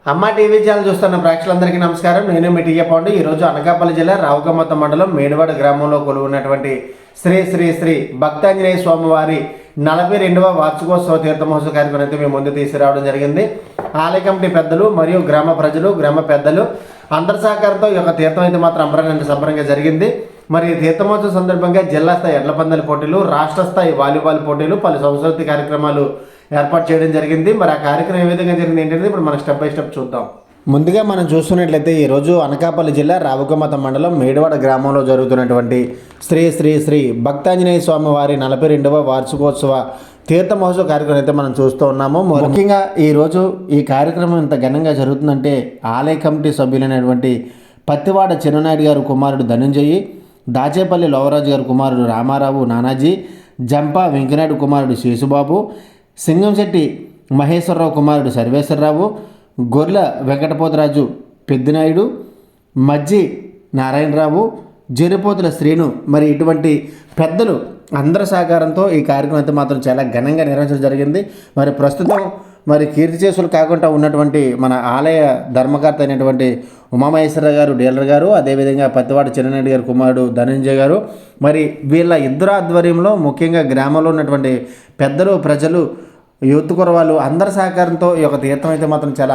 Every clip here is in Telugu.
అమ్మ టీవీ ఛానల్ చూస్తున్న ప్రేక్షకులందరికీ నమస్కారం. నేను మీ టీఏ పాండు. ఈరోజు అనకాపల్లి జిల్లా రావుకమ్మత మండలం మేడివాడ గ్రామంలో కొలువున్నటువంటి శ్రీ శ్రీ శ్రీ భక్తాంజనేయ స్వామివారి 42వ వార్షికోత్సవ తీర్థమహోత్సవ కార్యక్రమం అయితే మేము ముందు తీసుకురావడం జరిగింది. ఆలయ కమిటీ పెద్దలు మరియు గ్రామ ప్రజలు, గ్రామ పెద్దలు అందరి సహకారంతో ఈ యొక్క తీర్థం అయితే మాత్రం సంబరంగా జరిగింది. మరి తీర్థమహోత్సవం సందర్భంగా జిల్లా స్థాయి ఎడ్ల పందాల పోటీలు, రాష్ట్ర స్థాయి వాలీబాల్ పోటీలు, పలు సంస్కృతి కార్యక్రమాలు ఏర్పాటు చేయడం జరిగింది. మరి ఆ కార్యక్రమం ఏ విధంగా జరిగింది ఏంటంటే ఇప్పుడు మనం స్టెప్ బై స్టెప్ చూద్దాం. ముందుగా మనం చూస్తున్నట్లయితే ఈరోజు అనకాపల్లి జిల్లా రావుకమ్మత మండలం మేడివాడ గ్రామంలో జరుగుతున్నటువంటి శ్రీ శ్రీ శ్రీ భక్తాంజనేయ స్వామి వారి 42వ వార్షికోత్సవ తీర్థ మహోత్సవ కార్యక్రమం అయితే మనం చూస్తూ ఉన్నాము. ముఖ్యంగా ఈరోజు ఈ కార్యక్రమం ఇంత ఘనంగా జరుగుతుందంటే ఆలయ కమిటీ సభ్యులైనటువంటి పత్తివాడ చిన్ననాయుడు గారు కుమారుడు ధనంజయి, దాచేపల్లి లోవరాజు గారు కుమారుడు రామారావు నానాజీ, జంపా వెంకనాయుడు కుమారుడు శేషుబాబు, సింగంశెట్టి మహేశ్వరరావు కుమారుడు సర్వేశ్వరరావు, గొర్ల వెంకటపోతరాజు పెద్దినాయుడు, మజ్జి నారాయణరావు, జరిపోతుల శ్రీను, మరి ఇటువంటి పెద్దలు అందరి సహకారంతో ఈ కార్యక్రమం అయితే మాత్రం చాలా ఘనంగా నిర్వహించడం జరిగింది. మరి ప్రస్తుతం మరి కీర్తిశేషులు కాకుండా ఉన్నటువంటి మన ఆలయ ధర్మకర్త అయినటువంటి ఉమామహేశ్వర గారు డీలర్ గారు, అదేవిధంగా పత్తివాడ చిన్ననాయుడు గారు కుమారుడు ధనంజయ గారు, మరి వీళ్ళ ఇద్దరు ఆధ్వర్యంలో ముఖ్యంగా గ్రామంలో ఉన్నటువంటి పెద్దలు, ప్రజలు, యూత్ కురవాళ్ళు అందరి సహకారంతో ఈ యొక్క తీర్థం అయితే మాత్రం చాలా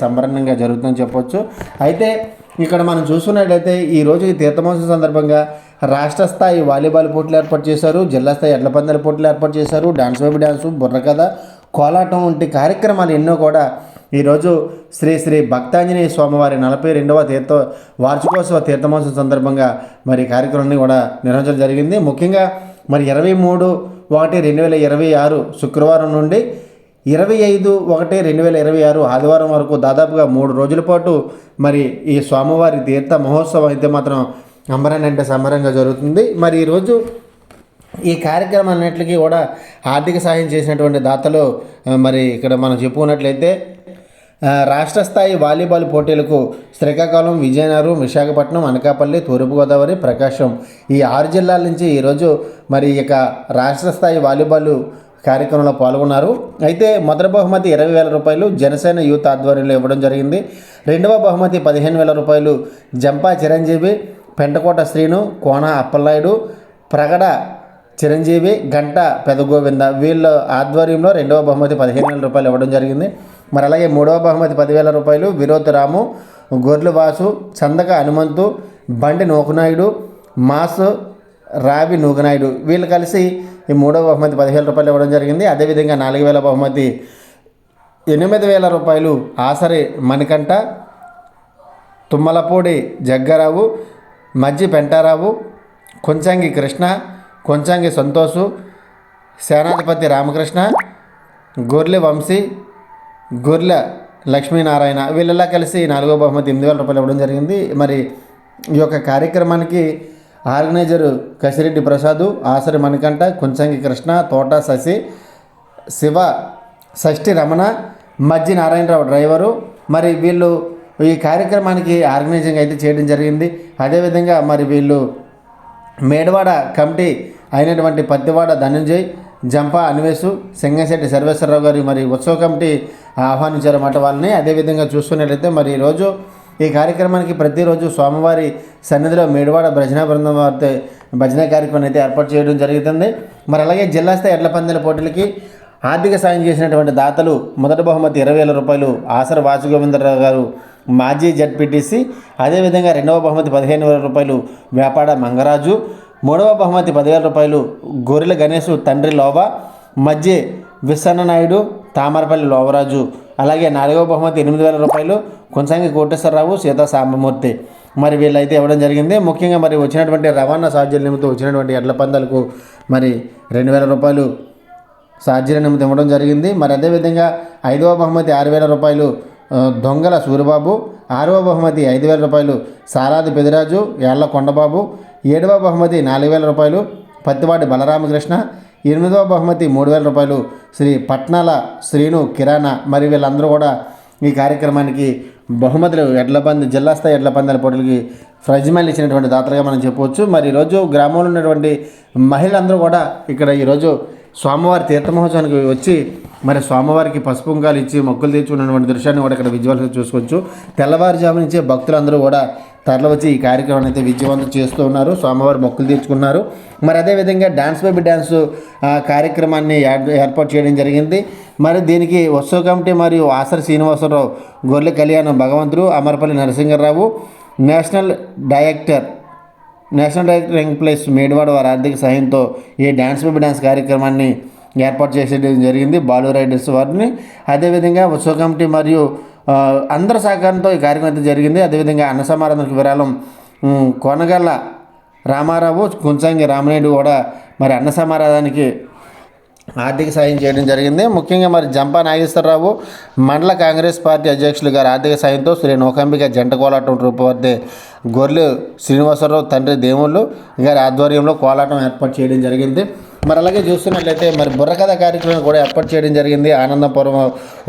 సంబరంగా జరుగుతుందని చెప్పొచ్చు. అయితే ఇక్కడ మనం చూసుకున్నట్లయితే ఈరోజు ఈ తీర్థమహోత్సవం సందర్భంగా రాష్ట్ర స్థాయి వాలీబాల్ పోటీలు ఏర్పాటు చేశారు, జిల్లా స్థాయి ఎడ్ల పందాల పోటీలు ఏర్పాటు చేశారు, డాన్స్ బేబీ డాన్సు, బుర్రకథ, కోలాటం వంటి కార్యక్రమాలు ఎన్నో కూడా ఈరోజు శ్రీ శ్రీ భక్తాంజనేయ స్వామివారి 42వ వార్షికోత్సవ తీర్థమహోత్సవం సందర్భంగా మరి కార్యక్రమాన్ని కూడా నిర్వహించడం జరిగింది. ముఖ్యంగా మరి 23/1/2026 శుక్రవారం నుండి 25/1/2026 ఆదివారం వరకు దాదాపుగా 3 రోజుల పాటు మరి ఈ స్వామివారి తీర్థ మహోత్సవం అయితే మాత్రం సంబరంగా జరుగుతుంది. మరి ఈరోజు ఈ కార్యక్రమం అన్నింటికి కూడా ఆర్థిక సహాయం చేసినటువంటి దాతలు మరి ఇక్కడ మనం చెప్పుకున్నట్లయితే రాష్ట్ర స్థాయి వాలీబాల్ పోటీలకు శ్రీకాకుళం, విజయనగరం, విశాఖపట్నం, అనకాపల్లి, తూర్పుగోదావరి, ప్రకాశం ఈ 6 జిల్లాల నుంచి ఈరోజు మరి ఇక రాష్ట్ర స్థాయి వాలీబాల్ కార్యక్రమంలో పాల్గొన్నారు. అయితే మొదటి బహుమతి 20,000 రూపాయలు జనసేన యూత్ ఆధ్వర్యంలో ఇవ్వడం జరిగింది. రెండవ బహుమతి 15,000 రూపాయలు జంపా చిరంజీవి, పెంటకోట శ్రీను, కోన అప్పలనాయుడు, ప్రగడ చిరంజీవి, గంట పెదగోవింద వీళ్ళ ఆధ్వర్యంలో రెండవ బహుమతి 15,000 రూపాయలు ఇవ్వడం జరిగింది. మరి అలాగే మూడవ బహుమతి 10,000 రూపాయలు విరోత్ రాము, గొర్రెల వాసు, చందక హనుమంతు, బండి నూకనాయుడు, మాస్ రావి నూకనాయుడు వీళ్ళు కలిసి ఈ మూడవ బహుమతి 10,000 రూపాయలు ఇవ్వడం జరిగింది. అదేవిధంగా 4,000 బహుమతి 8,000 రూపాయలు ఆసరి మణికంఠ, తుమ్మలపూడి జగ్గారావు, మజ్జి పెంటారావు, కొంచంగి కృష్ణ, కొంచంగి సంతోషు, సేనాధిపతి రామకృష్ణ, గొర్రె వంశీ, గొర్రెల లక్ష్మీనారాయణ వీళ్ళలా కలిసి 4వ బహుమతి 8,000 రూపాయలు ఇవ్వడం జరిగింది. మరి ఈ యొక్క కార్యక్రమానికి ఆర్గనైజరు కసిరెడ్డి ప్రసాదు, ఆసరి మణికంఠ, కొంచంగి కృష్ణ, తోట శశి, శివ షష్ఠి రమణ, మజ్జి నారాయణరావు డ్రైవరు. మరి వీళ్ళు ఈ కార్యక్రమానికి ఆర్గనైజింగ్ అయితే చేయడం జరిగింది. అదేవిధంగా మరి వీళ్ళు మేడవాడ కమిటీ అయినటువంటి పత్తివాడ ధనంజయ్, జంపా అన్వేషు, సింగశెట్టి సర్వేశ్వరరావు గారు మరి ఉత్సవ కమిటీ ఆహ్వానించారన్నమాట వాళ్ళని. అదేవిధంగా చూసుకున్నట్లయితే మరి ఈరోజు ఈ కార్యక్రమానికి ప్రతిరోజు స్వామివారి సన్నిధిలో మేడివాడ భజన బృందం వారితో భజన కార్యక్రమం అయితే ఏర్పాటు చేయడం జరుగుతుంది. మరి అలాగే జిల్లా స్థాయి ఎడ్ల పందాల పోటీలకి ఆర్థిక సాయం చేసినటువంటి దాతలు మొదటి బహుమతి 20,000 రూపాయలు ఆసర వాసుగోవిందరావు గారు, మాజీ జడ్పీటీసీ. అదేవిధంగా రెండవ బహుమతి 15,000 రూపాయలు వేపాడ మంగరాజు, మూడవ బహుమతి 10,000 రూపాయలు గొర్రెల గణేష్ తండ్రి లోవా, మధ్య విసన్ననాయుడు, తామరపల్లి లోవరాజు. అలాగే 4వ బహుమతి 8,000 రూపాయలు కొంచంగి కోటేశ్వరరావు, సీతా సాంబమూర్తి మరి వీళ్ళైతే ఇవ్వడం జరిగింది. ముఖ్యంగా మరి వచ్చినటువంటి రవాణా సాధ్యత వచ్చినటువంటి ఎడ్ల పందాలకు మరి 2,000 రూపాయలు సాధ్యత నిమిత్తం ఇవ్వడం జరిగింది. మరి అదేవిధంగా 5వ బహుమతి 6,000 రూపాయలు దొంగల సూరిబాబు, 6వ బహుమతి 5,000 రూపాయలు సారాది పెదిరాజు, యాళ్ల కొండబాబు, 7వ బహుమతి 4,000 రూపాయలు పత్తివాడి బలరామకృష్ణ, 8వ బహుమతి 3,000 రూపాయలు శ్రీ పట్నాల శ్రీను కిరాణా. మరి వీళ్ళందరూ కూడా ఈ కార్యక్రమానికి బహుమతులు జిల్లా స్థాయి ఎడ్ల పందాల పోటీలకి ప్రైజ్మని ఇచ్చినటువంటి దాతలుగా మనం చెప్పవచ్చు. మరి ఈరోజు గ్రామంలో ఉన్నటువంటి మహిళలందరూ కూడా ఇక్కడ ఈరోజు స్వామివారి తీర్థమహోత్సవానికి వచ్చి మరి స్వామివారికి పసుపు కుంకాలు ఇచ్చి మొక్కులు తీర్చుకున్నటువంటి దృశ్యాన్ని కూడా ఇక్కడ విజువల్గా చూసుకోవచ్చు. తెల్లవారుజాము నుంచే భక్తులందరూ కూడా తరలివచ్చి ఈ కార్యక్రమాన్ని అయితే విజయవంతం చేస్తూ ఉన్నారు. స్వామివారి మొక్కులు తీర్చుకున్నారు. మరి అదేవిధంగా డ్యాన్స్ బేబీ డ్యాన్స్ కార్యక్రమాన్ని ఏర్పాటు చేయడం జరిగింది. మరి దీనికి ఉత్సవ కమిటీ మరియు ఆసర Srinivasarao, Gorre Kalyanam Bhagavanthudu, Amarapalli Narasimharao, national director employees Medivada వారి ఆర్థిక సహాయంతో ఈ డ్యాన్స్ బేబీ డ్యాన్స్ కార్యక్రమాన్ని ఏర్పాటు చేసేయడం జరిగింది. బాలు రైడర్స్ వారిని అదేవిధంగా ఉత్సవ కమిటీ మరియు అందరి సహకారంతో ఈ కార్యక్రమం అయితే జరిగింది. అదేవిధంగా అన్న సమారాధనకు విరాళం కొనగల్ల రామారావు, కుంచంగి రామనాయుడు కూడా మరి అన్న సమారాధానికి ఆర్థిక సాయం చేయడం జరిగింది. ముఖ్యంగా మరి జంపా నాగేశ్వరరావు మండల కాంగ్రెస్ పార్టీ అధ్యక్షులు గారి ఆర్థిక సాయంతో శ్రీ నూకాంబిక జంట కోలాటం రూపవర్తి గొర్రె శ్రీనివాసరావు తండ్రి దేవుళ్ళు గారి ఆధ్వర్యంలో కోలాటం ఏర్పాటు చేయడం జరిగింది. మరి అలాగే చూస్తున్నట్లయితే మరి బుర్రకథ కార్యక్రమం కూడా ఏర్పాటు చేయడం జరిగింది. ఆనందపురం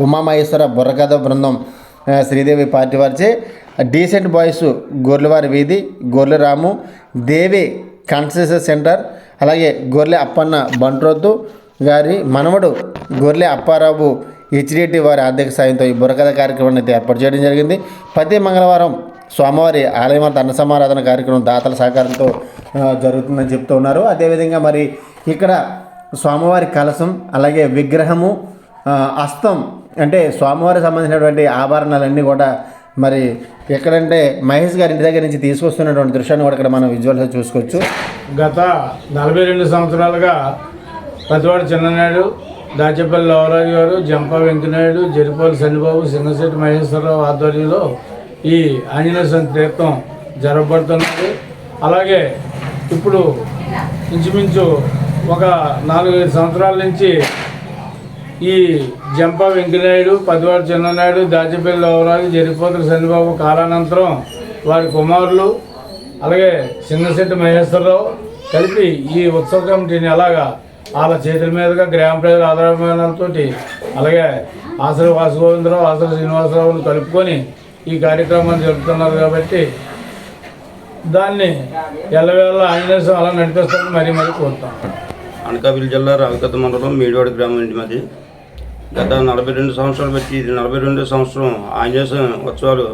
ఉమామహేశ్వర బుర్రకథ బృందం శ్రీదేవి పార్టీ వారిచే డీసెంట్ బాయ్స్ గొర్రెవారి వీధి, గొర్రె రాము, దేవి కన్సెషన్ సెంటర్, అలాగే గొర్రె అప్పన్న బంట్రోతు గారి మనవడు గొర్రె అప్పారావు హెచ్డిటి వారి ఆర్థిక సాయంతో ఈ బుర్రకథ కార్యక్రమాన్ని అయితే ఏర్పాటు చేయడం జరిగింది. ప్రతి మంగళవారం స్వామివారి ఆలయమంత అన్న సమారాధన కార్యక్రమం దాతల సహకారంతో జరుగుతుందని చెప్తూ ఉన్నారు. అదేవిధంగా మరి ఇక్కడ స్వామివారి కలశం, అలాగే విగ్రహము, హస్తం అంటే స్వామివారికి సంబంధించినటువంటి ఆభరణాలన్నీ కూడా మరి ఎక్కడంటే మహేష్ గారి ఇంటి దగ్గర నుంచి తీసుకొస్తున్నటువంటి దృశ్యాన్ని కూడా ఇక్కడ మనం విజువల్గా చూసుకోవచ్చు. గత 42 సంవత్సరాలుగా పతివాడ చిన్ననాయుడు, దాచేపల్లి లవరాజు గారు, జంపా వెంకనాయుడు, జరిపోలి శనిబాబు, సింగశెట్టి మహేశ్వరరావు ఆధ్వర్యంలో ఈ ఆంజనేయ స్వామి తీర్థం జరగబడుతున్నది. అలాగే ఇప్పుడు ఇంచుమించు ఒక 4-5 సంవత్సరాల నుంచి ఈ జంపా వెంకనాయుడు, పతివాడ చిన్ననాయుడు, దాచేపల్లి లవరాజు, జరిపోతుల శనిబాబు కాలానంతరం వారి కుమారులు అలాగే సింగశెట్టి మహేశ్వరరావు కలిపి ఈ ఉత్సవ కమిటీని అలాగా వాళ్ళ చేతుల మీదుగా గ్రామ ప్రజల ఆధారమానాలతో అలాగే ఆసర వాసుగోవిందరావు, ఆసర శ్రీనివాసరావును కలుపుకొని ఈ కార్యక్రమాన్ని జరుపుతున్నారు. కాబట్టి దాన్ని ఎల్లవేళ ఆంజనేయ స్వామి అలా నడిపిస్తారని మరీ కోరుతాం. అనకాపల్లి జిల్లా రావికత మండలం మేడివాడ గ్రామం ఇంటి మాది. గత 42 సంవత్సరాలు బట్టి ఇది 42వ సంవత్సరం ఆంజనేయ స్వామి ఉత్సవాలు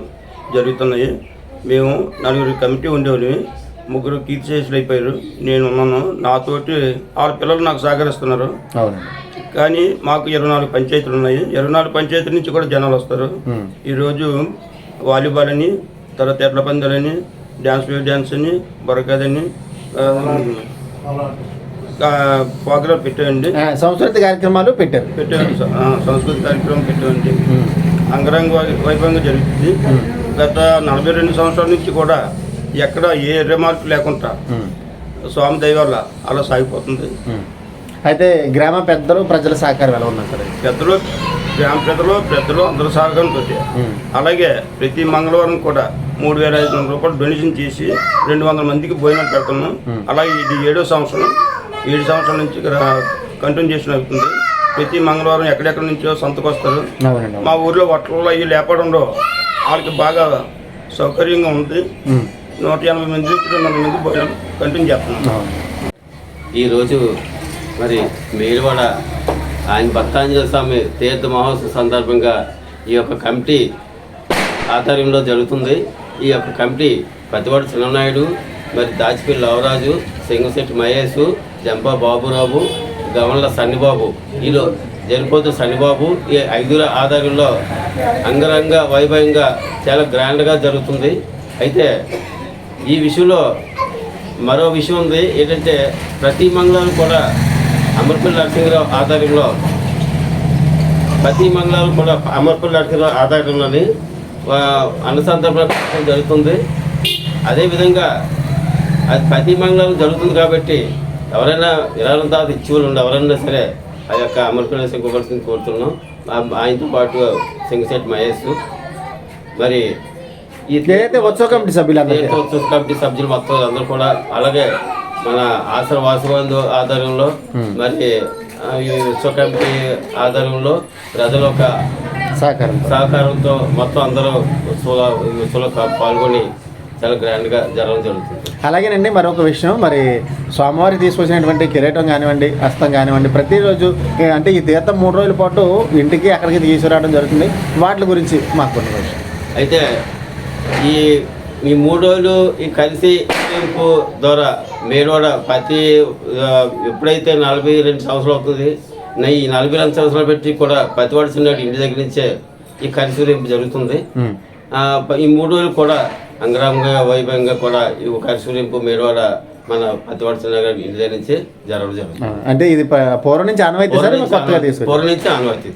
జరుగుతున్నాయి. మేము 4 కమిటీ ఉండేవాళ్ళి, 3 కీర్తిశేషులు అయిపోయారు. నేను ఉన్నాను, నాతోటి 6 పిల్లలు నాకు సహకరిస్తున్నారు. కానీ మాకు 24 పంచాయతీలు ఉన్నాయి. 24 పంచాయతీల నుంచి కూడా జనాలు వస్తారు. ఈరోజు వాలీబాల్ అని, తర్వాత ఎడ్ల పందాలని, డ్యాన్స్ అని, బుర్రకథని, ప్రోగ్రాం పెట్టామండి. సంస్కృతి కార్యక్రమాలు పెట్టామండి. సంస్కృతి కార్యక్రమం పెట్టామండి. అంగరంగ వైభవంగా జరుగుతుంది. గత 42 సంవత్సరాల నుంచి కూడా ఎక్కడ ఏ రిమార్క్ లేకుండా స్వామి దయ వల్ల అలా సాగిపోతుంది. అయితే గ్రామ పెద్దలు, ప్రజల సహకారం ఎలా ఉన్నారు? గ్రామ పెద్దలు అందరూ సహకారంతో అలాగే ప్రతి మంగళవారం కూడా 3,500 రూపాయలు డొనేషన్ చేసి 200 మందికి భోజనాలు పెడుతున్నాం. అలాగే ఇది 7వ సంవత్సరం. 7 సంవత్సరాల నుంచి కంటిన్యూషన్ అవుతుంది. ప్రతి మంగళవారం ఎక్కడెక్కడ నుంచో సంతకు వస్తారు. మా ఊర్లో వట్టలలో అవి లేపడంలో వాళ్ళకి బాగా సౌకర్యంగా ఉంది. 180 మంది నుంచి 200 మంది భోజనం కంటిన్యూ చేస్తున్నాం. ఈరోజు మరి మేడివాడ ఆయన భక్తాంజనేయ స్వామి తీర్థ మహోత్సవ సందర్భంగా ఈ యొక్క కమిటీ ఆధ్వర్యంలో జరుగుతుంది. ఈ యొక్క కమిటీ పతివాడ చిన్ననాయుడు, మరి దాచిపల్లి లవరాజు, సింగశెట్టి మహేష్, జంపా బాబురావు, గవన్ల సన్నిబాబు, వీళ్ళు జరిపోతు సన్నిబాబు, ఈ 5 ఆధ్వర్యంలో అంగరంగ వైభవంగా చాలా గ్రాండ్గా జరుగుతుంది. అయితే ఈ విషయంలో మరో విషయం ఉంది. ఏంటంటే ప్రతి మంగళవారం కూడా అమర్పల్లి నరసింహరావు ఆధ్వర్యంలో ఆధ్వర్యంలోని అనుసంధాన జరుగుతుంది. అదేవిధంగా అది ప్రతి మంగళవారం జరుగుతుంది కాబట్టి ఎవరైనా విరాళం తర్వాత ఇచ్చేవాళ్ళు ఉండి ఎవరైనా సరే ఆ యొక్క అమర్పల్లి సింగోపల్సింది కోరుతున్నాం. ఆయనతో పాటు సింగశెట్టి మహేష్, మరి ఉత్సవ కమిటీ సభ్యులు మొత్తం అందరూ కూడా, అలాగే మన ఆసర వాసుబంధు ఆధ్వర్యంలో, మరి ఈ ఉత్సవ కమిటీ ఆధ్వర్యంలో ప్రజల యొక్క సహకారంతో మొత్తం అందరూ ఉత్సవంలో పాల్గొని చాలా గ్రాండ్గా జరగడం జరుగుతుంది. అలాగేనండి మరొక విషయం, మరి స్వామివారికి తీసుకొచ్చినటువంటి కిరీటం కానివ్వండి, హస్తం కానివ్వండి, ప్రతిరోజు అంటే ఈ తీర్థం 3 రోజుల పాటు ఇంటికి అక్కడికి తీసుకురావడం జరుగుతుంది. వాటి గురించి మాకు కొన్ని విషయం. అయితే ఈ 3 రోజులు ఈ కలిసి ఊరేగింపు ద్వారా మేడవాడ ఎప్పుడైతే 42 సంవత్సరాలు అవుతుంది, ఈ 42 సంవత్సరాలు పెట్టి కూడా ప్రతివాడు చిన్నాడు ఇంటి దగ్గర నుంచే ఈ కలిసి ఊరేగింపు జరుగుతుంది. ఈ 3 రోజులు కూడా అంగరంగ వైభవంగా కూడా ఈ కలిసి ఊరేగింపు మేడవాడ మన ప్రతివాడు చిన్నాడు ఇంటి దగ్గర నుంచి జరగడం జరుగుతుంది. అంటే ఇది పూర్వం నుంచి ఆనవాయితీ సార్, కొత్తగా తీసుకొచ్చారు? పూర్వం నుంచి ఆనవాయితీ.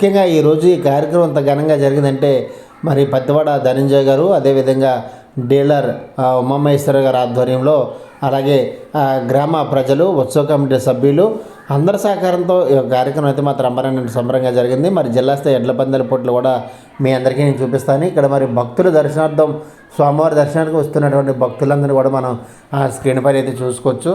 ముఖ్యంగా ఈరోజు ఈ కార్యక్రమం అంత ఘనంగా జరిగిందంటే మరి పత్తివాడ ధనంజయ్ గారు, అదేవిధంగా డీలర్ ఉమామహేశ్వర గారి ఆధ్వర్యంలో, అలాగే గ్రామ ప్రజలు, ఉత్సవ కమిటీ సభ్యులు అందరి సహకారంతో ఈ కార్యక్రమం అయితే మాత్రం సంబరంగా జరిగింది. మరి జిల్లా స్థాయి ఎడ్ల పందాల పోటీలు కూడా మీ అందరికీ నేను చూపిస్తాను. ఇక్కడ మరి భక్తుల దర్శనార్థం, స్వామివారి దర్శనానికి వస్తున్నటువంటి భక్తులందరినీ కూడా మనం ఆ స్క్రీన్ పైన అయితే చూసుకోవచ్చు.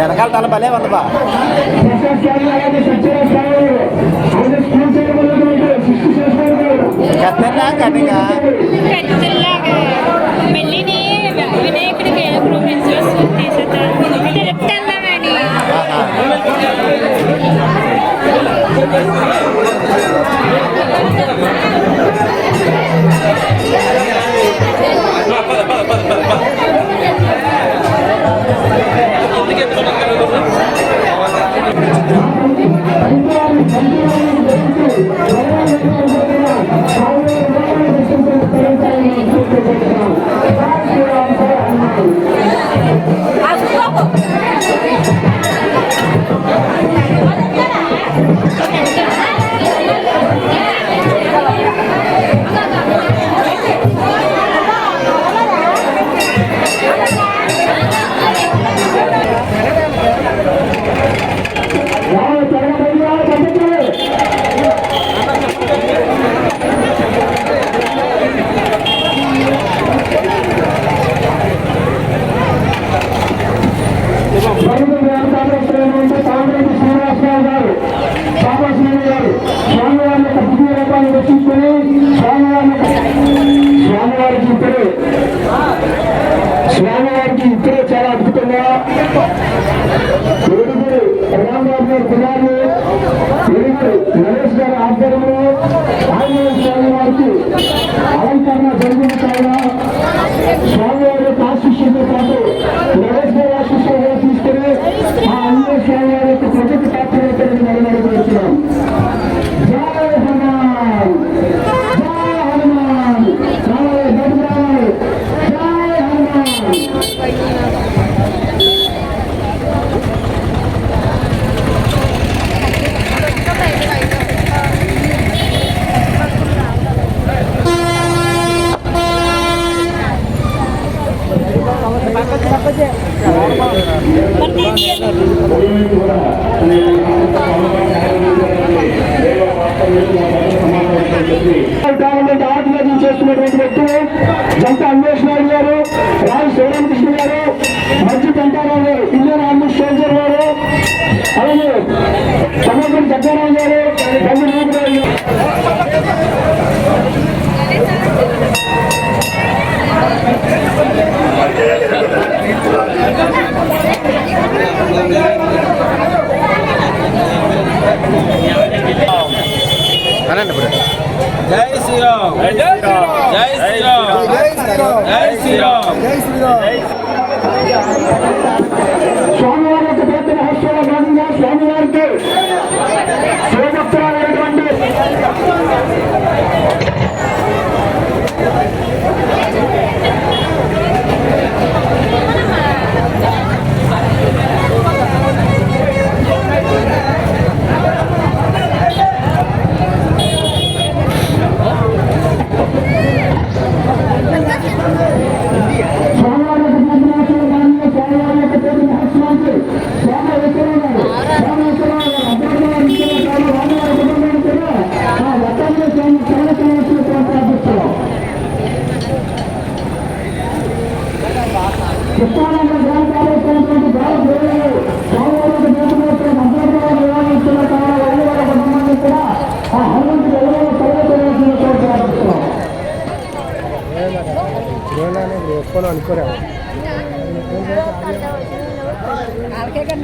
వెనకాల తల భలే ఉంది బా. కత్తెన్నా కట్టిగా వినాయకుడికి తెలుపుతామని Aku గారి కుమారులు నరేష్ గారి ఆధ్వర్యంలో ఆంజనేయ స్వామి వారికి అలంకరణ జరిగిన కావున స్వామివారి యొక్క ఆశిష్యులతో పాటు నరేష్ గారి ఆశిష్యులు తీసుకుని ఆ ఆంజనేయ స్వామి వారి యొక్క ప్రగతి పాత్రలను నిలబడుతున్నాం. జై హనుమాన్, జై హనుమాన్, జై హనుమాన్, జై హనుమాన్. చేస్తున్నటువంటి వ్యక్తులు జంట అన్వేషణ గారు, రాజు శివరామకృష్ణ గారు, మధ్య పెంటారావు గారు, ఇండియన్ ఆర్మీ సోల్జర్ గారు, అలాగే సమగ్ర జగ్గారావు గారు, గండి నాగరాజు అనండి ఇప్పుడు జై శ్రీరామ్, జై శ్రీరామ్, జై శ్రీరామ్. స్వామివారి యొక్క పేద మహోత్సవంలో భాగంగా స్వామివారికి శివభక్తులైనటువంటి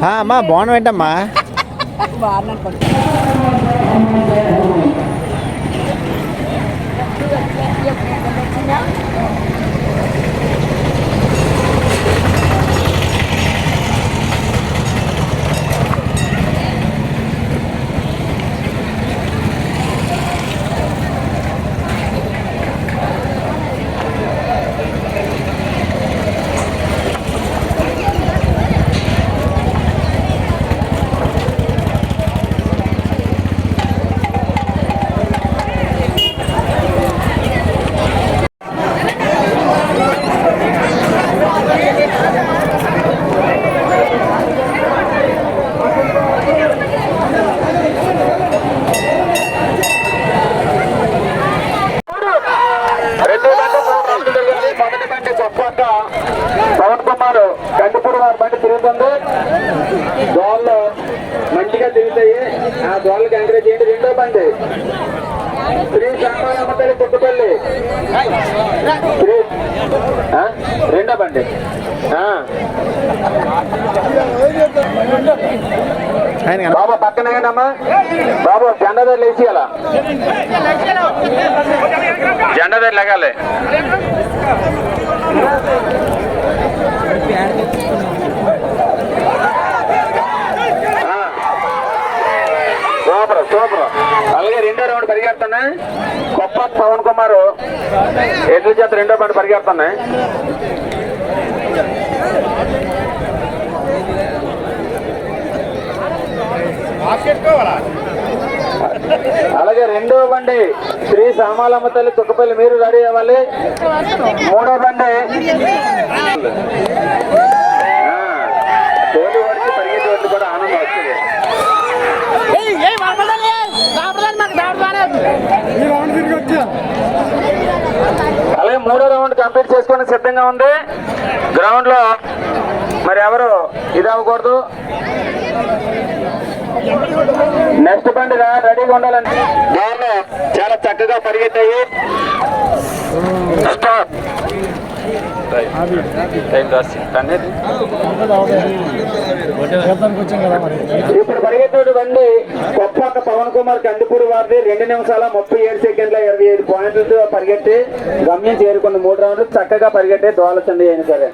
అమ్మా బాగున్నావేంటమ్మా? పవన్ కుమార్ గండిపూడి వారి బండి తిరుగుతుంది. దోళ్ళు మంచిగా తిరుగుతాయి, ఆ దోళ్ళకి ఎంకరేజ్ చేయండి. రెండో బండి శ్రీ శాంతాలమ్మతల్లి పుట్టుపల్లి, రెండో బండి బాబు పక్కనేనమ్మా. బాబు జెండా దగ్గర లేచి అలా జెండా దగ్గర లెగాలి. Super super. అలాగే రెండో రౌండ్ పరిగెడుతున్నాయి. గొప్ప పవన్ కుమార్ ఎడ్ల చేత రెండో బండి పరిగెడుతున్నాయి. అలాగే రెండో బండి శ్రీ సామాలమ్మ తల్లి తుక్కపల్లి, మీరు రెడీ అవ్వాలి. మూడో బండి తోలి వడికి పరిగెత్తి వడ్డు కూడా ఆనందం వస్తుంది. అలాగే మూడో రౌండ్ కంప్లీట్ చేసుకొని సిద్ధంగా ఉంది. గ్రౌండ్ లో మరి ఎవరు ఇది అవ్వకూడదు. నెక్స్ట్ బండి రెడీగా ఉండాలండి. దానిలో చాలా చక్కగా పరిగెత్తాయి. ఇప్పుడు పరిగెత్తుడు బండి కొప్పక పవన్ కుమార్ కందిపూడి వారిది 2 నిమిషాల 37 సెకండ్ల 25 పాయింట్లతో పరిగెట్టి గమ్యం చేరుకున్న 3 రౌండ్లు చక్కగా పరిగెట్టే దోలచండి అయిన సరే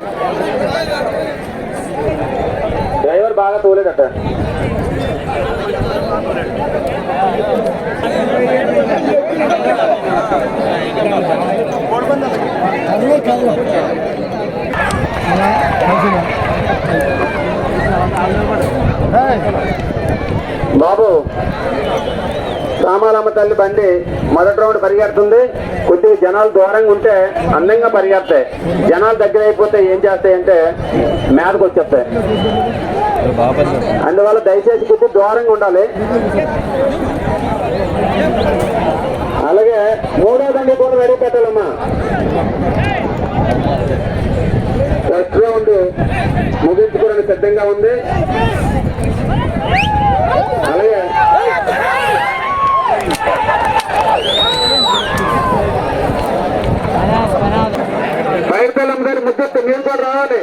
డ్రైవర్ బాగా తోలేదట. బాబు రామాలమ్మ తల్లి బండి మొదటి రౌండ్ పరిగెడుతుంది. కొద్దిగా జనాలు దూరంగా ఉంటే అందంగా పరిగెడతాయి. జనాలు దగ్గర అయిపోతే ఏం చేస్తాయంటే మీదకి వచ్చేస్తాయి. అందువల్ల దయచేసి కొద్దిగా దూరంగా ఉండాలి. అలాగే 3వ బండి కూడా రెడీ పెట్టాలమ్మా. ఫస్ట్ రౌండ్ ముగించుకోవడానికి సిద్ధంగా ఉంది. అలాగే బయటకెళ్ళమ్మ గారి ముద్దెత్తి మీరు కూడా రావాలి.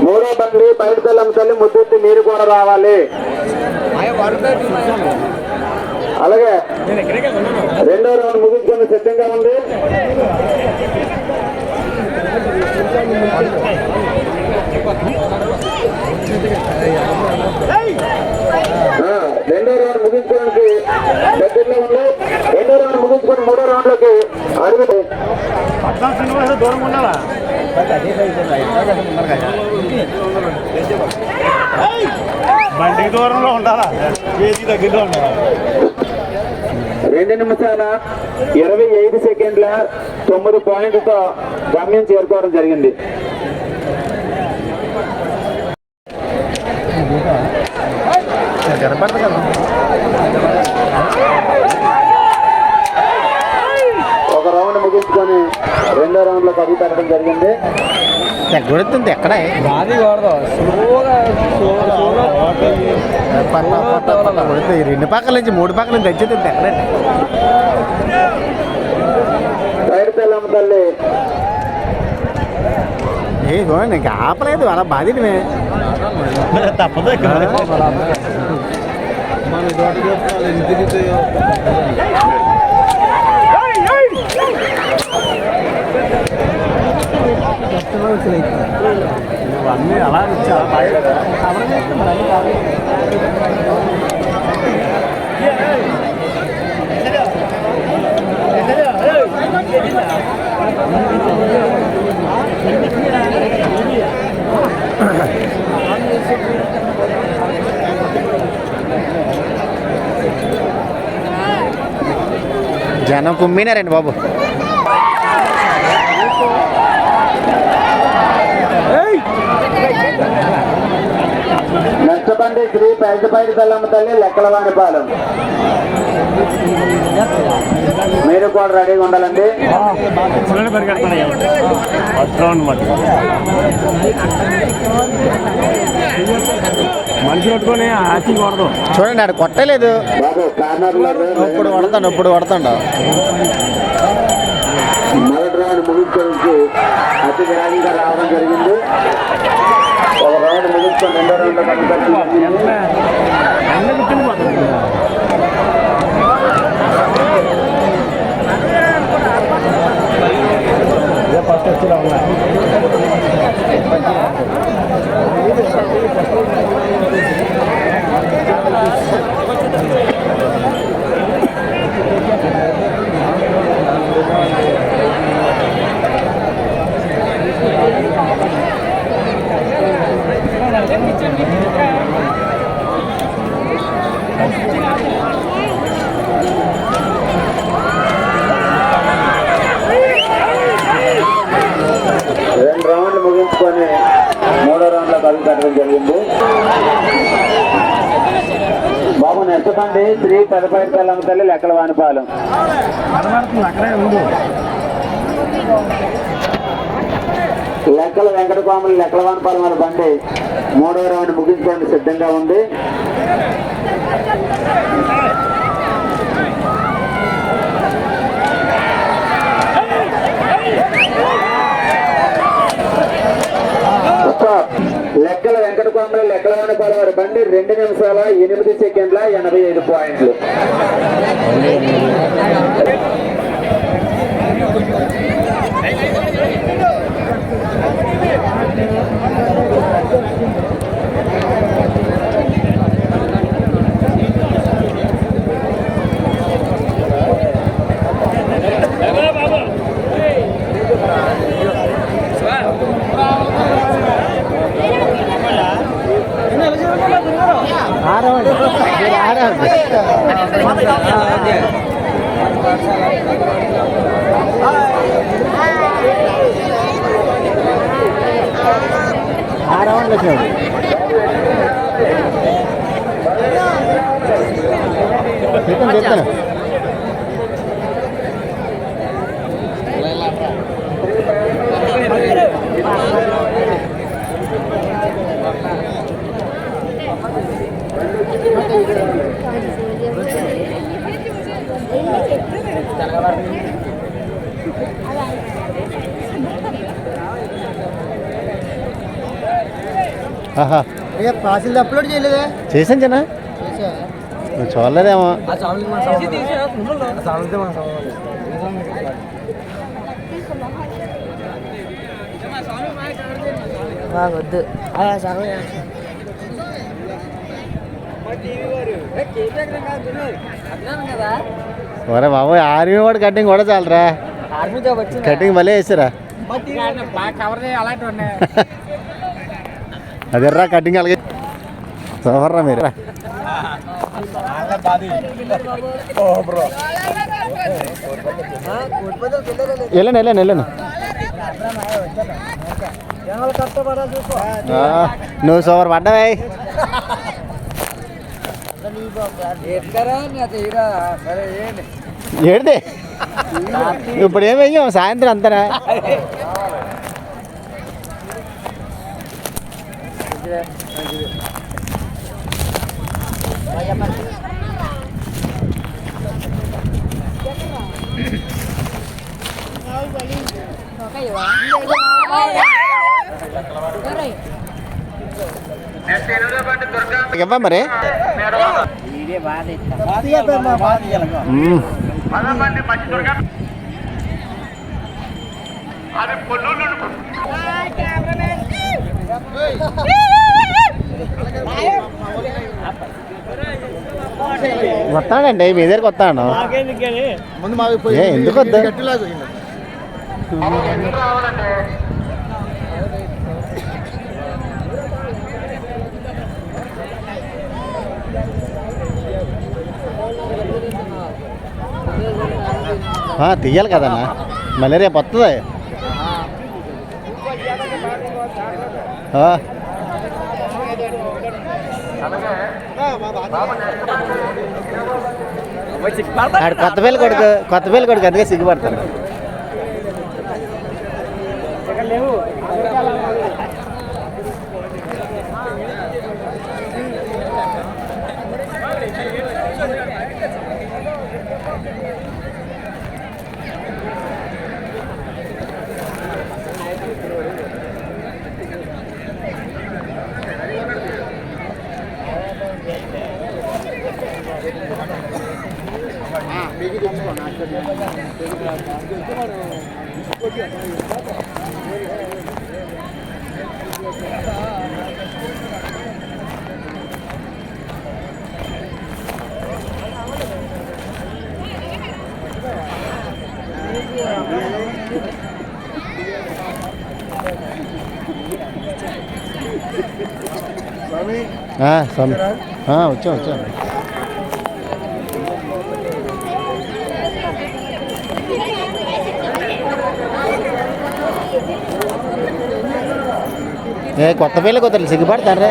3వ బండి బయటకెళ్ళమ్మ తల్లి ముద్దెత్తి మీరు కూడా రావాలి. అలాగే 2వ రౌండ్ ముగించుకొని సిద్ధంగా ఉంది. 2వ రౌండ్ ముగించుకోవడానికి దగ్గరలో ఉంది. 2వ రౌండ్ ముగించుకొని 3వ రౌండ్లోకి అడుగుతాయి. దూరం ఉండాలా బండికి దూరంలో ఉండాలా కేజీ దగ్గరలో ఉండాలా. 2 నిమిషాల 25 సెకండ్ల 9 పాయింట్లతో గమ్యం చేరుకోవడం జరిగింది. ఒక రౌండ్ ముగించుకొని 2వ రౌండ్ లో కడుగు పెట్టడం జరిగింది. గుర్తుంది ఎక్కడ ఈ 2 పక్కల నుంచి 3 పక్కల నుంచి తెచ్చేది ఎక్కడ బయటకెళ్ళమ్మ తల్లి ఏ నీకు ఆపలేదు అలా బాధితమే తప్పదు. అన్నీ అలా ఇచ్చా జనం కుమ్మినారండి బాబు. నెక్స్ట్ బండి శ్రీ పెద్దపైడి తల్లమ్మ తల్లి లెక్కలవాణిపాలెం. మీరు కూడా రెడీగా ఉండాలండి. మనిషి పట్టుకొని ఆచికూడదు. చూడండి ఆడు కొట్టలేదు. బాబు కార్నర్లో ఇప్పుడు కొడతాడు. మొదటి రౌండ్ ముగించుకోవడానికి అతి వేగంగా రావడం జరిగింది. ఒక రౌండ్ ముగించుకొని 2వ రౌండ్ లో ఫస్ట్ వచ్చేలా ఉన్నాయి. ముగించుకొని 3వ రౌండ్ లో కలుగు పెట్టడం జరిగింది. బాబు నెచ్చబండి శ్రీ పెదపైడి తల్లమ్మ తల్లి లెక్కలవానిపాలెం. లెక్కల వెంకటస్వాములు లెక్కలవానిపాలెం వారి బండి 3వ రౌండ్ ముగించుకోవడానికి సిద్ధంగా ఉంది. లెక్కల వెంకటస్వామి లెక్కలవానిపాల వారి బండి 2 నిమిషాల 8 సెకండ్ల 85 పాయింట్లు. పాసిల్ అప్లోడ్ చేయలేదా? చేశాను చిన్న, నువ్వు చూడలేదేమో. వద్దు ఒరే బాబు ఆర్మీ వాడు కటింగ్ కూడా చాలరా, కటింగ్ భలే వేసారా. అదేర్రా కటింగ్ అలాగే సోవర్రా మీరు. వెళ్ళండి వెళ్ళండి వెళ్ళండి. నువ్వు సోవర్ పడ్డావే. ఏడితే ఇప్పుడు ఏమయ్యాం సాయంత్రం అంతనా? ఇవ్వ మరి వస్తానండి మీ దగ్గరికి వస్తాను. ఎందుకు వద్దా? తీయాలి కదన్నా, మళ్ళీ రేపు వస్తుంది. కొత్త పిల్ల కొడుకు అందుకే సిగ్గుపడతాను. వచ్చాం. కొత్త పిల్ల కొత్త సిగ్గుపడతారా?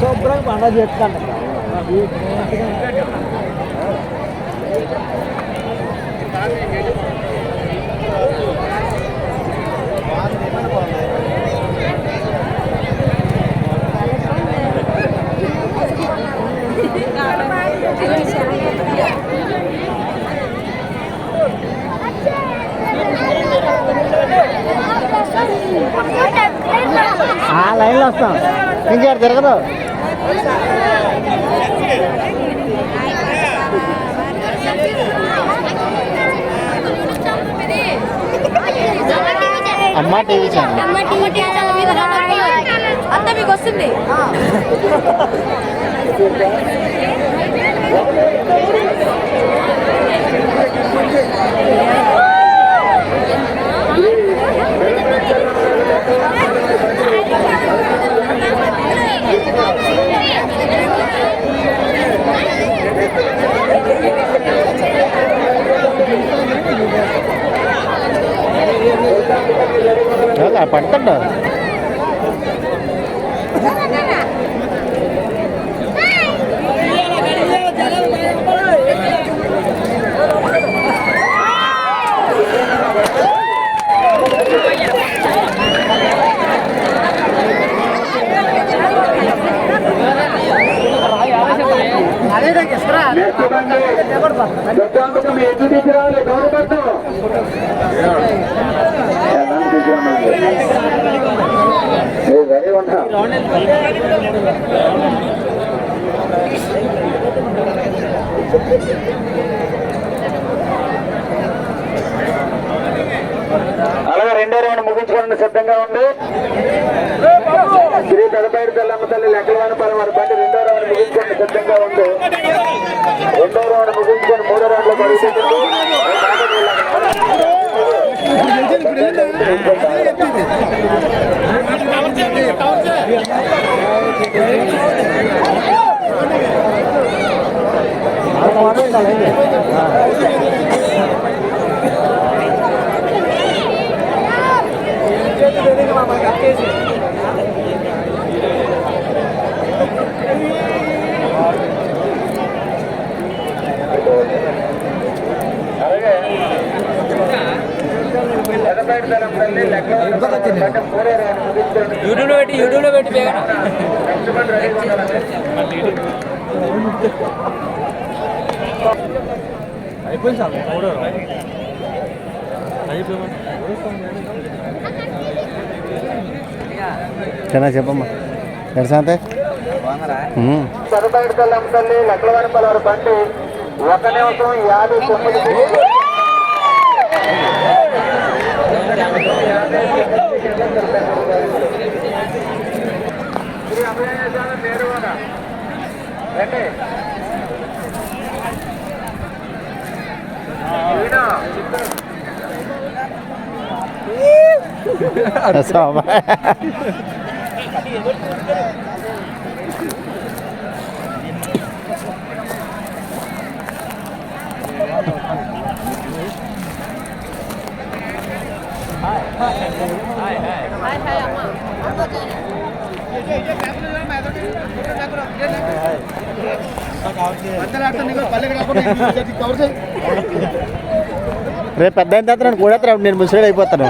శుభ్రంగా పండుగ చేస్తాను. లైన్లో వస్తాం ఇంకేడు తిరగదు. అమ్మ టీవీ ఛానల్ అంతా మీకు వస్తుంది. పడుతుండ అలాగే రెండో రౌండ్ ముగించుకోవడానికి సిద్ధంగా ఉంది. శ్రీ పెదపేట తెల్లమ్మ తల్లి లెక్కలవానపాలెం వారి బండి రెండో రౌండ్ ముగించుకోవడానికి సిద్ధంగా ఉంది. రెండో రౌండ్ ముగించుకొని మూడో రౌండ్ లో పడుతుంది. యూట్యూబ్లో పెట్టి చెప్పమ్మా ఎడసంతే పెదపేట తెల్లమ్మ తల్లి లెక్కలవానపాలెం వారి బండి 1 నిమిషం 59 శ్రీ అభయస్వామి నేరువాడ రండి. రేపు పెద్ద అయిన తర్వాత నన్ను కూడా నేను ముసలి అయిపోతాను.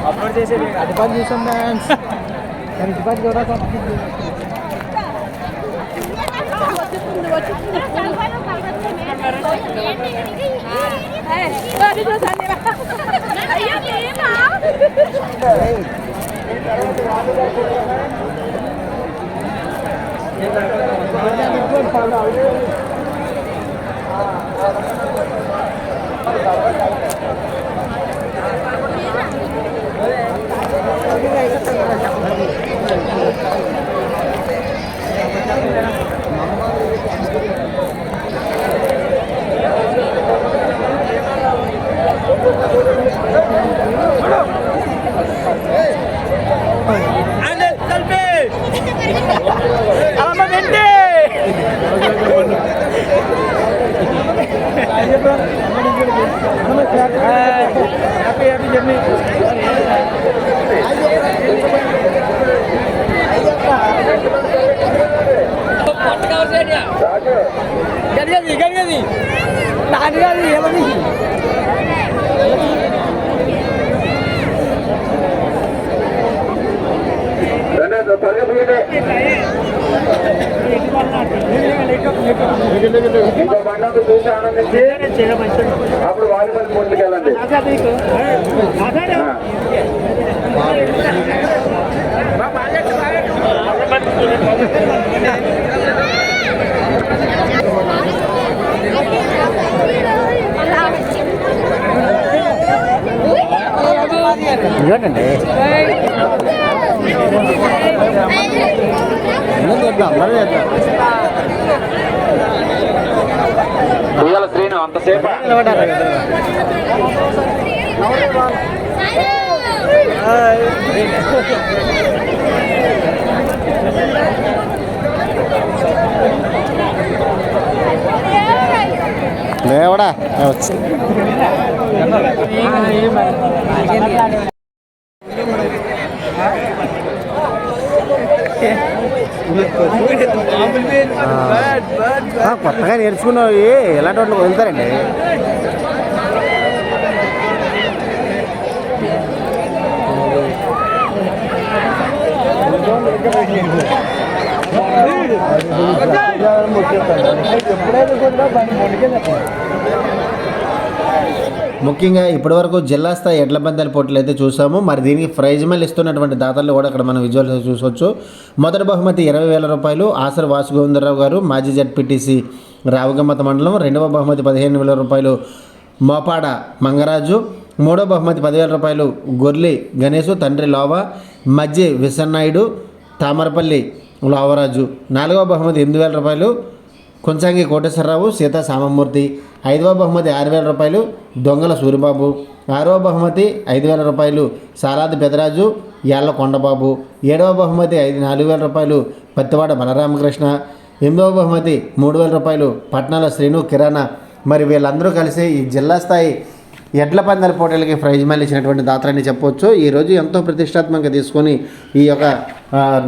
అప్లోడ్ చేసే అది పని చేసాం డాన్స్ దానికి పని కూడా హ్యాపీ హ్యాపీ జర్నీ. గడిగది గడిగది నాది కాదు ఏమని త్వరగా ఒకటే ఇంకో బండి చూసి ఆనందించి అప్పుడు వాలీబాల్ కోర్టుకి వెళ్ళండి. ఇవ్వండి అందరూ చేద్దాం. ఉయ్యాల శ్రీను అంతసేపు లేవడా కొత్తగా నేర్చుకున్నవి ఎలాంటి వాటిని వదులుతారండి. ముఖ్యంగా ఇప్పటివరకు జిల్లా స్థాయి ఎడ్ల పందాల పోటీలు అయితే చూసాము. మరి దీనికి ప్రైజ్ మనీ ఇస్తున్నటువంటి దాతలు కూడా అక్కడ మనం విజువల్స్ చూసవచ్చు. మొదటి బహుమతి 20,000 రూపాయలు ఆసర వాసుగోవిందరావు గారు, మాజీ జడ్పీటీసీ రావుగమ్మత మండలం. రెండవ బహుమతి 15,000 రూపాయలు మోపాడ మంగరాజు. మూడవ బహుమతి 10,000 రూపాయలు గొర్లి గణేషు తండ్రి లోవ, మజ్జి విశ్వనాయుడు తామరపల్లి లోవరాజు. నాలుగవ బహుమతి 8,000 రూపాయలు కొంచాంగి కోటేశ్వరరావు సీతా సామమూర్తి. ఐదవ బహుమతి 6,000 రూపాయలు దొంగల సూరిబాబు. ఆరవ బహుమతి 5,000 రూపాయలు సాలాది పెదరాజు యాళ్ళ కొండబాబు. ఏడవ బహుమతి 4,000 రూపాయలు పత్తివాడ బలరామకృష్ణ. ఎనిమిదవ బహుమతి 3,000 రూపాయలు పట్నాల శ్రీను కిరాణా. మరి వీళ్ళందరూ కలిసి ఈ జిల్లా స్థాయి ఎడ్ల పందాల పోటీలకి ప్రైజ్ మనీ ఇచ్చినటువంటి దాతలని చెప్పవచ్చు. ఈరోజు ఎంతో ప్రతిష్టాత్మకంగా తీసుకొని ఈ యొక్క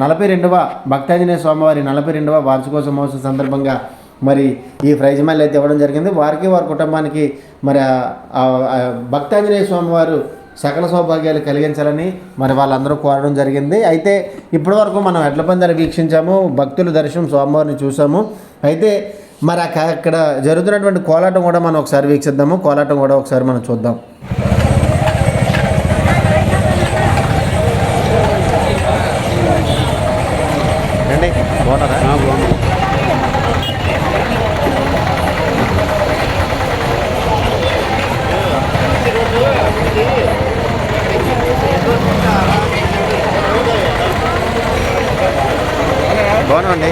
42వ భక్తాంజనేయ స్వామివారి 42వ వార్షికోత్సవ మహోత్సవం సందర్భంగా మరి ఈ ప్రైజ్ మనీ అయితే ఇవ్వడం జరిగింది. వారికి వారి కుటుంబానికి మరి భక్తాంజనేయ స్వామివారు సకల సౌభాగ్యాలు కలిగించాలని మరి వాళ్ళందరూ కోరడం జరిగింది. అయితే ఇప్పటివరకు మనం ఎడ్ల పందాలు వీక్షించాము, భక్తుల దర్శనం స్వామివారిని చూసాము. అయితే మరి అక్కడ జరుగుతున్నటువంటి కోలాటం కూడా మనం ఒకసారి వీక్షిద్దాము. కోలాటం కూడా ఒకసారి మనం చూద్దాం. రండి బాగున్నారా? బాగున్నాండి.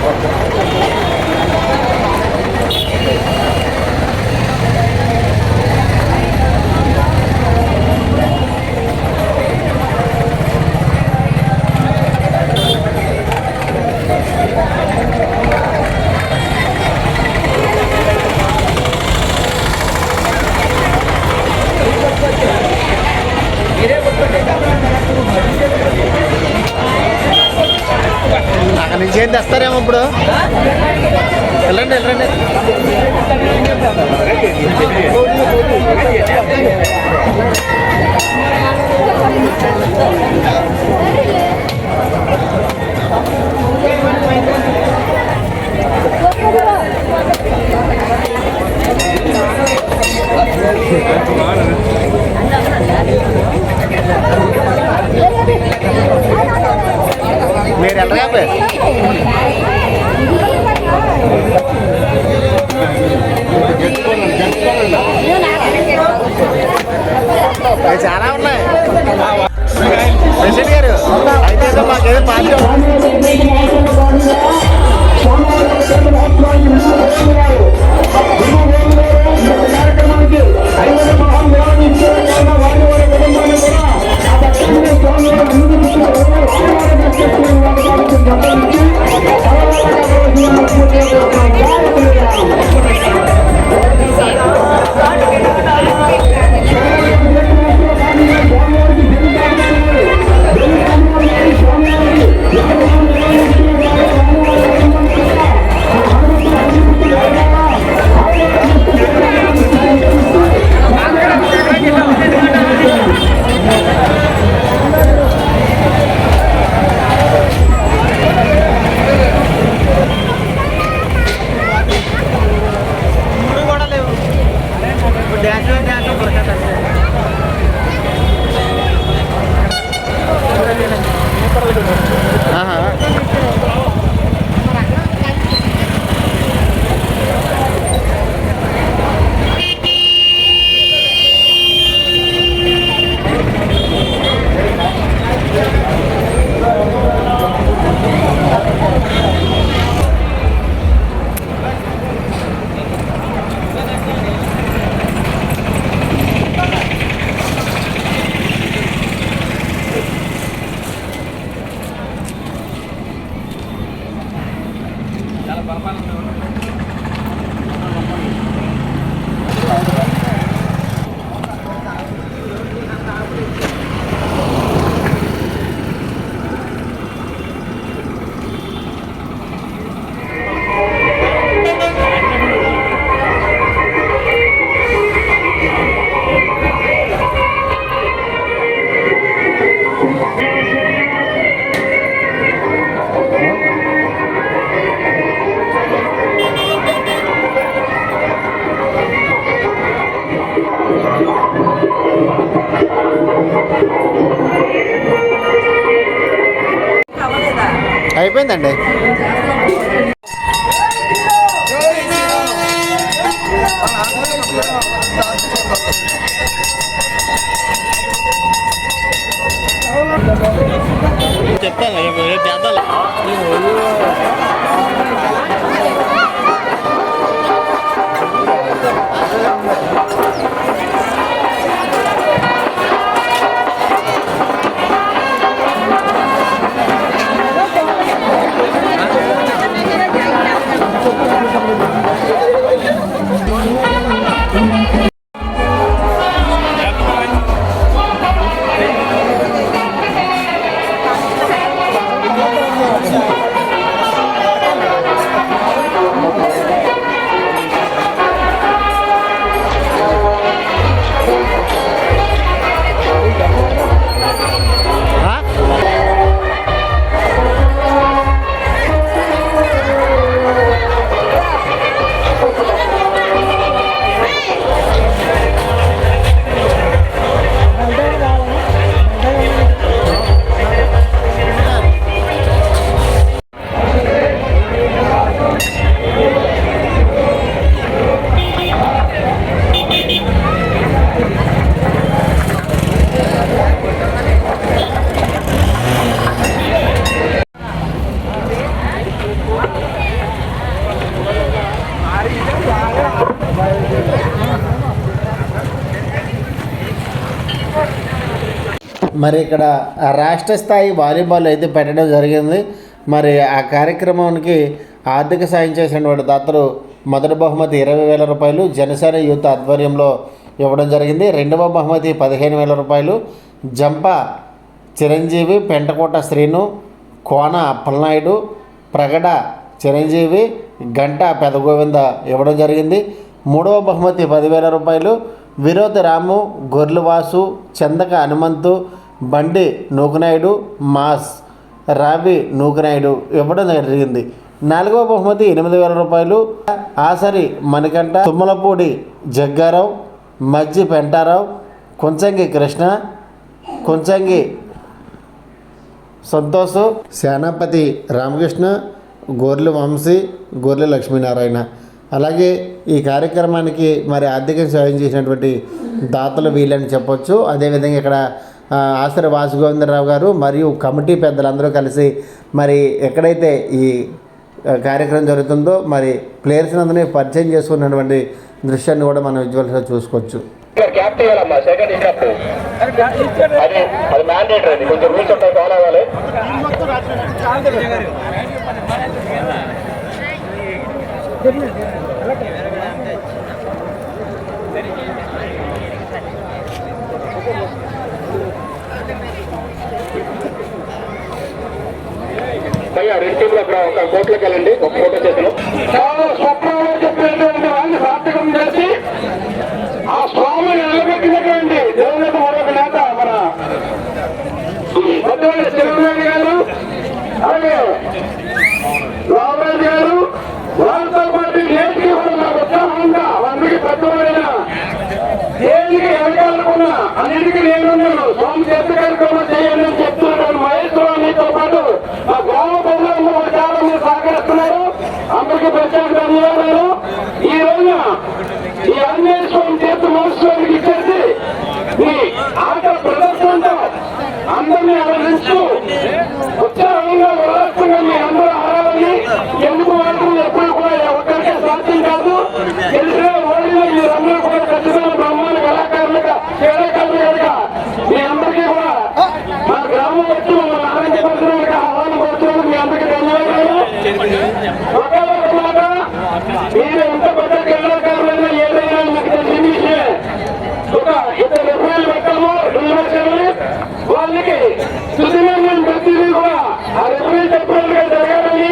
అక్కడ నుంచి ఏం తెస్తారేమో ఇప్పుడు. వెళ్ళండి వెళ్ళండి. మీరు ఎట్లా చాలా ఉన్నాయి. ప్రెసిడెంట్ గారు అయితే మాకేదో పార్టీ స్వామి అయిపోయిందండి. మరి ఇక్కడ రాష్ట్ర స్థాయి వాలీబాల్ అయితే పెట్టడం జరిగింది. మరి ఆ కార్యక్రమానికి ఆర్థిక సాయం చేసినటువంటి దాతలు మొదటి బహుమతి 20,000 రూపాయలు జనసేన యూత్ ఆధ్వర్యంలో ఇవ్వడం జరిగింది. రెండవ బహుమతి 15,000 రూపాయలు జంప చిరంజీవి, పెంటకోట శ్రీను, కోన అప్పలనాయుడు, ప్రగడ చిరంజీవి, గంట పెదగోవింద ఇవ్వడం జరిగింది. మూడవ బహుమతి 10,000 రూపాయలు విరోధ రాము, గొర్రెవాసు, చందక హనుమంతు, బండి నూకనాయుడు, మాస్ రావి నూకనాయుడు ఇవ్వడం జరిగింది. నాలుగవ బహుమతి 8,000 రూపాయలు ఆసరి మణికంఠ, తుమ్మలపూడి జగ్గారావు, మజ్జి పెంటారావు, కొంచంగి కృష్ణ, కొంచంగి సంతోష్, సేనాపతి రామకృష్ణ, గొర్రెల వంశీ, గొర్రెల లక్ష్మీనారాయణ. అలాగే ఈ కార్యక్రమానికి మరి ఆర్థిక సాయం చేసినటువంటి దాతలు వీళ్ళని చెప్పొచ్చు. అదేవిధంగా ఇక్కడ ఆసరి వాసుగోవిందరావు గారు మరియు కమిటీ పెద్దలందరూ కలిసి మరి ఎక్కడైతే ఈ కార్యక్రమం జరుగుతుందో మరి ప్లేయర్స్ అందరినీ పరిచయం చేసుకున్నటువంటి దృశ్యాన్ని కూడా మనం విజువల్స్లో చూసుకోవచ్చు. అది మ్యాండేటరీ, కొంచెం రూల్స్ ఉంటాయి, ఫాలో అవ్వాలి. రెండు టీంలో ఒక కోట్లోకి వెళ్ళండి, ఒక ఫోటో చేసాను. స్వప్నంలో చెప్పినటువంటి వాళ్ళని సార్థకం చేసి ఆ స్వామిని నిలబెట్టినటువంటి దేవులకు మరొక నేత మన పెద్దవాళ్ళ చంద్రబాబు గారు, అలాగే రామరాజు గారు, వాళ్ళతో పాటు నేటికి కూడా నాకు ఉత్సాహంగా అందరికీ పెద్దవాళ్ళైనా దేనికి వెనకాలనుకున్నా అన్నిటికీ నేనున్నాను, స్వామి చేత కార్యక్రమం చేయండి అని చెప్తున్నాను. మహేశ్వరానితో పాటు ఆ గ్రామ ప్రజలందరూ చాలా మంది సహకరిస్తున్నారు. అందరికీ ప్రత్యేక ధన్యవాదాలు. ఈ రోజున ఈ ఆంజనేయ స్వామి తీర్థ మహోత్సవానికి ఇచ్చేసి ఈ ఆట ప్రదర్శనతో అందరినీ ఆలోచిస్తూ ఉత్సాహంగా ఉల్లాసంగా మీ అందరూ ఆడాలని, ఎందుకు ఆటలు ఎప్పుడు కూడా ఒక్కరికే సాధ్యం కాదు. తెలిసిన ఓడిలో మీరందరూ కూడా ఖచ్చితంగా బ్రహ్మాండ కళాకారులుగా క్రీడాకారులుగా మీ అందరికీ కూడా మా గ్రామం వచ్చి మమ్మల్ని ఆనందపరచడానికి ఆహ్వానం పడుతున్నందుకు మీ అందరికీ ధన్యవాదాలు. ఒకే ఒక మాట, మీరు ఎంత పెద్ద క్రీడాకారులైనా ఏదైనా మీకు తెలిసిన విషయమే. ఒక ఇద్దరు రెఫరీలు పెట్టాము, వాళ్ళకి సుదినం ప్రతిదీ కూడా ఆ రెఫరీ చెప్పినట్టుగా జరగాలని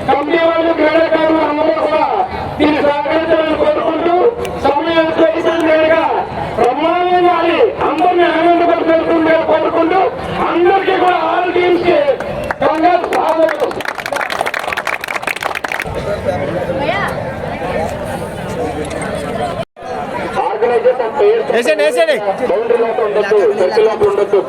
కమిటీ వాళ్ళు క్రీడాకారులు అందరూ కూడా దీన్ని సహకరించాలని కోరుకుంటూ సమయం లేదుగా బ్రహ్మాండంగా అందరినీ ఆనందపరుస్తుండే కోరుకుంటూ అందరికీ కూడా ఆల్ టీమ్స్ కి స్వాగతం. ఆర్గనైజేషన్ బౌండరీ మాత్రం ఉండొద్దు. సర్కిల్ లోపల ఉండొచ్చు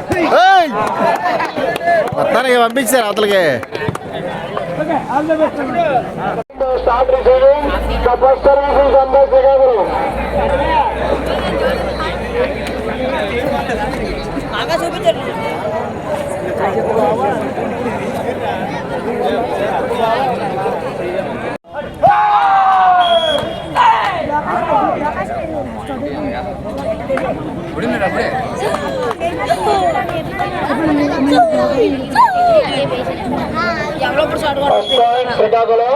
ప్లీజ్. మొత్తానికి పంపించారు అవతలకి. Start receiving the first services under Srikakulam. First point Srikakulam.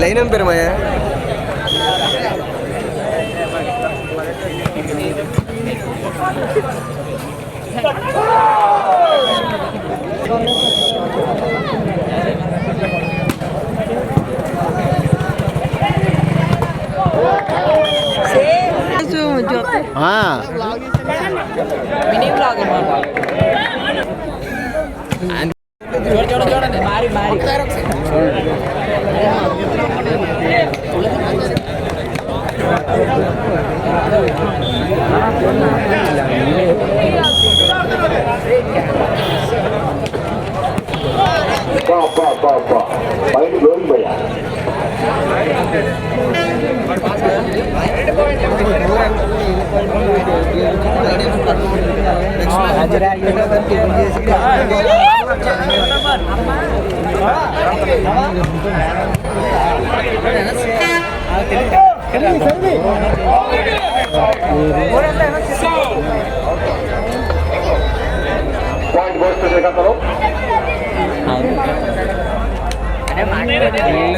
Line పేరు మాయా మినీ బ్లాగ్ చూడండి మారి మారి మైండ్ బ్లోయింగ్ భయ్యా. Point post Srikakulam.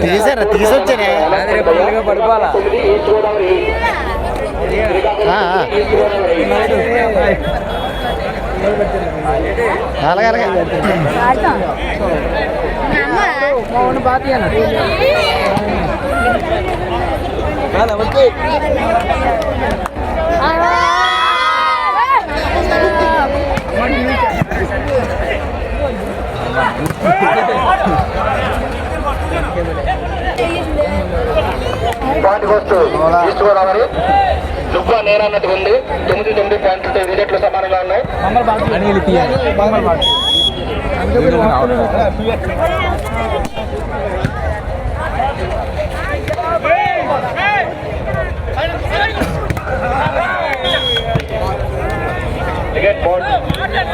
తీసారా తీసుకొచ్చానే. పడిపోవాలా ఈస్ట్ గోదావరి అలాగే అలాగే పాయింట్ పోస్ట్ ఈస్ట్ గోదావరి. దుబ్బా నేనన్నట్టు ఉంది. 9 పాయింట్లతో వికెట్లు సమానంగా ఉన్నాయి.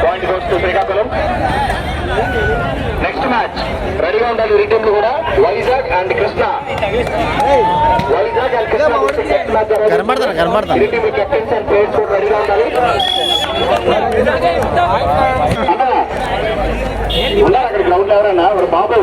Point post Srikakulam. Next match రెడీగా ఉండాలి. రిటర్న్ కూడా వైజాగ్ అండ్ కృష్ణ. వైజాగ్ అండ్ కృష్ణ కనబడతాను కనబడతాను. కెప్టెన్స్ అండ్ ప్లేయర్స్ కూడా రెడీగా ఉండాలి. ఉన్నారు అక్కడ గ్రౌండ్ లో ఎవరన్నా ఒక బాబు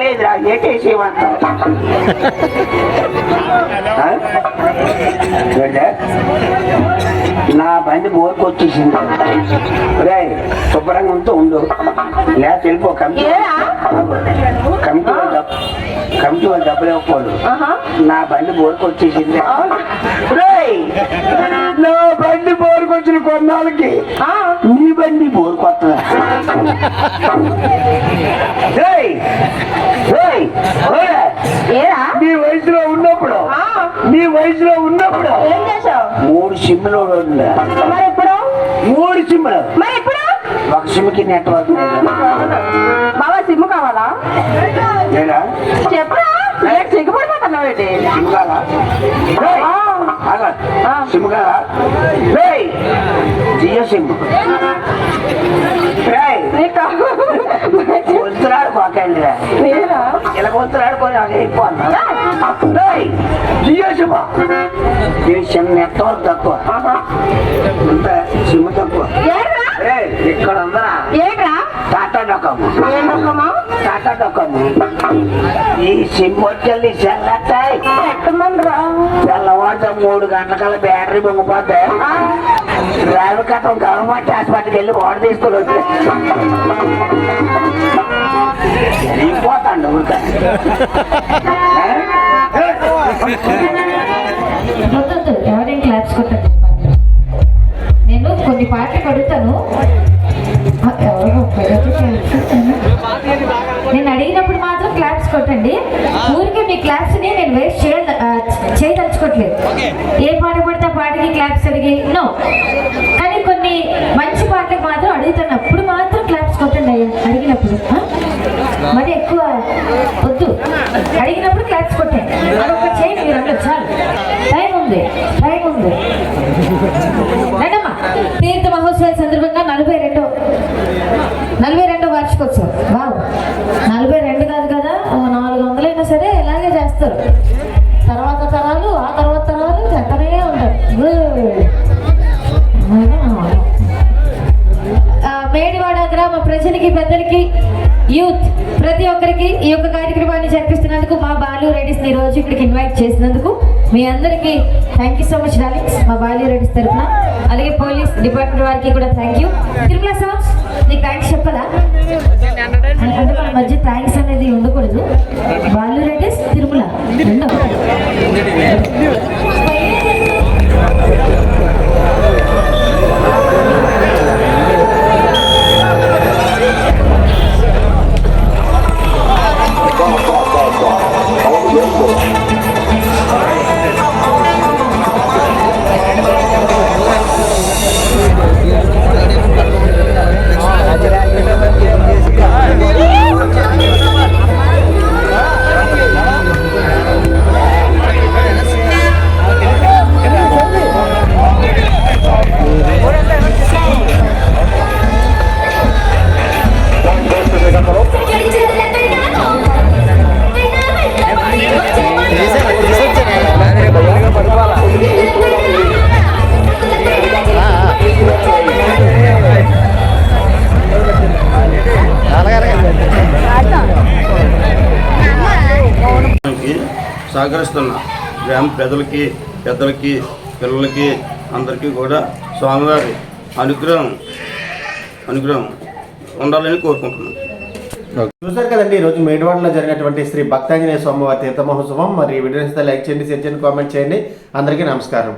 లేదురా ఏటేసేమంటావు నా బండి బోర్కు వచ్చేసింది రే శుభ్రంగా ఉంటూ లేదా తెలిపో కమిటీ వాళ్ళు డబ్బులు ఇవ్వకూడదు నా బండి బోర్కు వచ్చేసింది నా బండి బోర్కు వచ్చిన కొన్నాళ్ళకి నీ బండి బోర్కు వస్తుందా నీ వయసులో ఉన్నప్పుడు ఏం చేసావు 3 సిమ్లు మరి ఇప్పుడు 3 సిమ్లు మరి ఇప్పుడు ఒక సిమ్కి నెట్వర్క్ బాబా సిమ్ కావాలా లేదా చెప్పరా సిగ్గుపడిపోతున్నావు ఏంటి సిమ్ కాదా సిమ్ కాదా జియో సిమ్ వంతులాడుకోకండి ఇలా వంతులాడుకొని అయిపోతున్నా జియో సిమ్ దీని సిమ్ నెట్వర్క్ తక్కువ అంతా సిమ్ తక్కువ ఇక్కడ ఉందరా ఏంట్రా టాటా డొకము ఏం రకమా టాటా డొకము ఈ సిమ్ వచ్చి చెల్లతాయి ఎక్కమనరా తెల్లవారుతో 3 గంటల బ్యాటరీ పొంగిపోతే డ్రైవర్ కట్టం గవర్నమెంట్ హాస్పిటల్కి వెళ్ళి ఓడ తీసుకొని వచ్చి పోతాండి ఊరిక ఎవరైనా క్లాప్స్ కొట్టండి నేను కొన్ని పాటలు అడుగుతాను నేను అడిగినప్పుడు మాత్రం క్లాప్స్ కొట్టండి ఊరికే మీ క్లాప్స్ ని నేను వేస్ట్ చేయదలుచుకోవట్లేదు ఏ పాట పడితే ఆ పాటకి క్లాప్స్ అడిగి నో కానీ కొన్ని మంచి పాటలకు మాత్రం అడుగుతున్నప్పుడు మాత్రం క్లాప్స్ కొట్టండి అయ్యా అడిగినప్పుడు మరి ఎక్కువ వద్దు అడిగినప్పుడు క్లాప్స్ కొట్టండి అదొక చేయండి మీరు అందరూ చాలు టైం ఉంది రండమ్మా తీర్థ మహోత్సవాల సందర్భంగా 42వ వార్షికోత్సవం వావ్ 42 కాదు కదా 400 అయినా సరే ఇలాగే చేస్తారు తర్వాత తరాలు ఆ తర్వాత తరాలు చెత్తనే ఉంటారు మేడివాడ గ్రామ ప్రజలకి పెద్దలకి యూత్ ప్రతి ఒక్కరికి ఈ యొక్క కార్యక్రమాన్ని జరిపిస్తున్నందుకు మా బాలు రెడ్డిస్ని ఈ రోజు ఇక్కడికి ఇన్వైట్ చేసినందుకు మీ అందరికీ thank you so much darlings మా బాలు రెడ్డిస్ తరఫున అలాగే పోలీస్ డిపార్ట్మెంట్ వారికి కూడా థ్యాంక్ యూ తిరుమల సాంగ్స్ నీకు థ్యాంక్స్ చెప్పదా అంటే మన మధ్య థ్యాంక్స్ అనేది ఉండకూడదు బాలు రెడ్డిస్ తిరుమల రెండో సహకరిస్తున్న గ్రామ ప్రజలకి పెద్దలకి పిల్లలకి అందరికీ కూడా స్వామివారి అనుగ్రహం ఉండాలని కోరుకుంటున్నాను. చూసారు కదండి ఈరోజు మేడివాడలో జరిగినటువంటి శ్రీ భక్తాంజనేయ స్వామివారి తీర్థ మహోత్సవం. మరి ఈ వీడియోని లైక్ చేయండి, షేర్ చేయండి, కామెంట్ చేయండి. అందరికీ నమస్కారం.